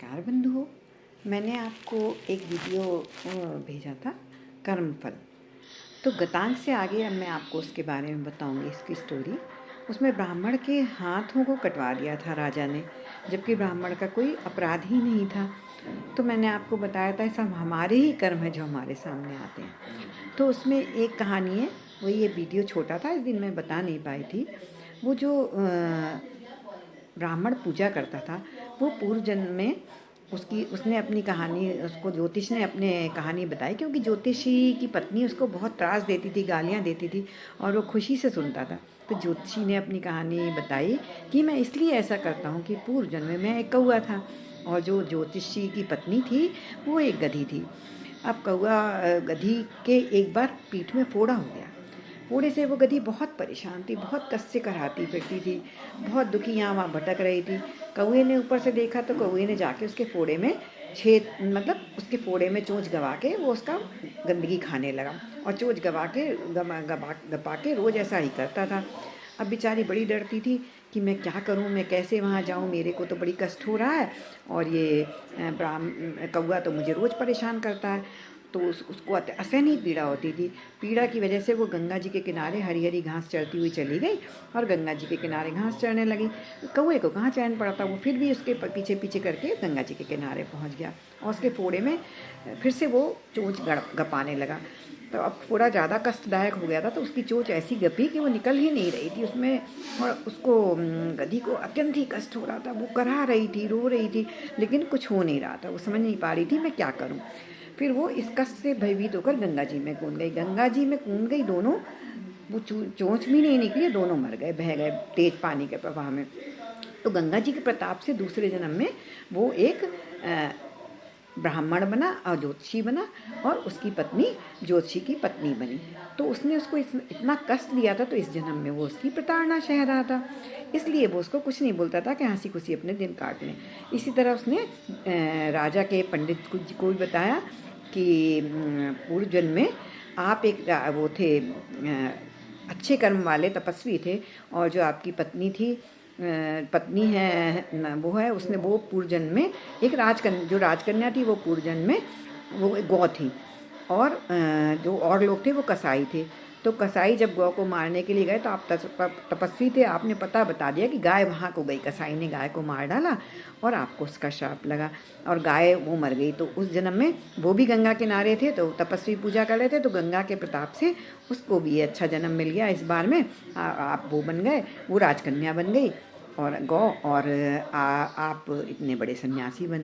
नमस्कार बंधुओं, मैंने आपको एक वीडियो भेजा था कर्मफल। तो गतांक से आगे अब मैं आपको उसके बारे में बताऊंगी इसकी स्टोरी। उसमें ब्राह्मण के हाथों को कटवा दिया था राजा ने, जबकि ब्राह्मण का कोई अपराध ही नहीं था। तो मैंने आपको बताया था सब हमारे ही कर्म हैं जो हमारे सामने आते हैं। तो उसमें एक कहानी है, वो ये वीडियो छोटा था, इस दिन मैं बता नहीं पाई थी। वो जो ब्राह्मण पूजा करता था, वो पूर्व जन्म में उसने अपनी कहानी, उसको ज्योतिष ने अपने कहानी बताई, क्योंकि ज्योतिषी की पत्नी उसको बहुत त्रास देती थी, गालियाँ देती थी, और वो खुशी से सुनता था। तो ज्योतिषी ने अपनी कहानी बताई कि मैं इसलिए ऐसा करता हूँ कि पूर्व जन्म में मैं एक कौआ था, और जो ज्योतिषी की पत्नी थी वो एक गधी थी। अब कौआ गधी के एक बार पीठ में फोड़ा हो गया। फोड़े से वो गधी बहुत परेशान थी, बहुत कष्ट से कराहती फिरती थी, बहुत दुखी यहाँ वहाँ भटक रही थी। कौए ने ऊपर से देखा तो कौए ने जाके उसके फोड़े में छेद, मतलब उसके फोड़े में चोंच गवा के वो उसका गंदगी खाने लगा, और चोंच गपा के रोज़ ऐसा ही करता था। अब बेचारी बड़ी डरती थी कि मैं क्या करूं, मैं कैसे वहाँ जाऊं, मेरे को तो बड़ी कष्ट हो रहा है, और ये कौआ तो मुझे रोज़ परेशान करता है। तो उसको असहनीय पीड़ा होती थी। पीड़ा की वजह से वो गंगा जी के किनारे हरी हरी घास चरती हुई चली गई, और गंगा जी के किनारे घास चरने लगी। कौए को कहाँ चैन पड़ता, वो फिर भी उसके पीछे पीछे करके गंगा जी के किनारे पहुँच गया, और उसके फोड़े में फिर से वो चोंच गपाने लगा। तो अब फोड़ा ज़्यादा कष्टदायक हो गया था, तो उसकी चोंच ऐसी गपी कि वो निकल ही नहीं रही थी उसमें, और उसको गधी को अत्यंत ही कष्ट हो रहा था। वो करा रही थी, रो रही थी, लेकिन कुछ हो नहीं रहा था। वो समझ नहीं पा रही थी मैं क्या करूं। फिर वो इस कष्ट से भयभीत होकर गंगा जी में कूद गई। गंगा जी में कूद गई दोनों, वो चोंच भी नहीं निकली, दोनों मर गए, बह गए तेज पानी के प्रवाह में। तो गंगा जी के प्रताप से दूसरे जन्म में वो एक ब्राह्मण बना और ज्योतिषी बना, और उसकी पत्नी ज्योतिषी की पत्नी बनी। तो उसने उसको इतना कष्ट दिया था, तो इस जन्म में वो उसकी प्रताड़ना सह रहा था, इसलिए वो उसको कुछ नहीं बोलता था कि हंसी खुशी अपने दिन काट लें। इसी तरह उसने राजा के पंडित को भी बताया कि पूर्व जन्म में आप एक वो थे, अच्छे कर्म वाले तपस्वी थे, और जो आपकी पत्नी थी, पत्नी है वो है, उसने वो पूर्व जन्म में एक जो राजकन्या थी वो पूर्व जन्म में वो एक गौ थी, और जो और लोग थे वो कसाई थे। तो कसाई जब गौ को मारने के लिए गए, तो आप तपस्वी थे, आपने पता बता दिया कि गाय वहाँ को गई, कसाई ने गाय को मार डाला और आपको उसका श्राप लगा, और गाय वो मर गई। तो उस जन्म में वो भी गंगा किनारे थे, तो तपस्वी पूजा कर रहे थे, तो गंगा के प्रताप से उसको भी अच्छा जन्म मिल गया। इस बार में आप वो बन गए, वो राजकन्या बन गई, और गौ, और आप इतने बड़े सन्यासी बन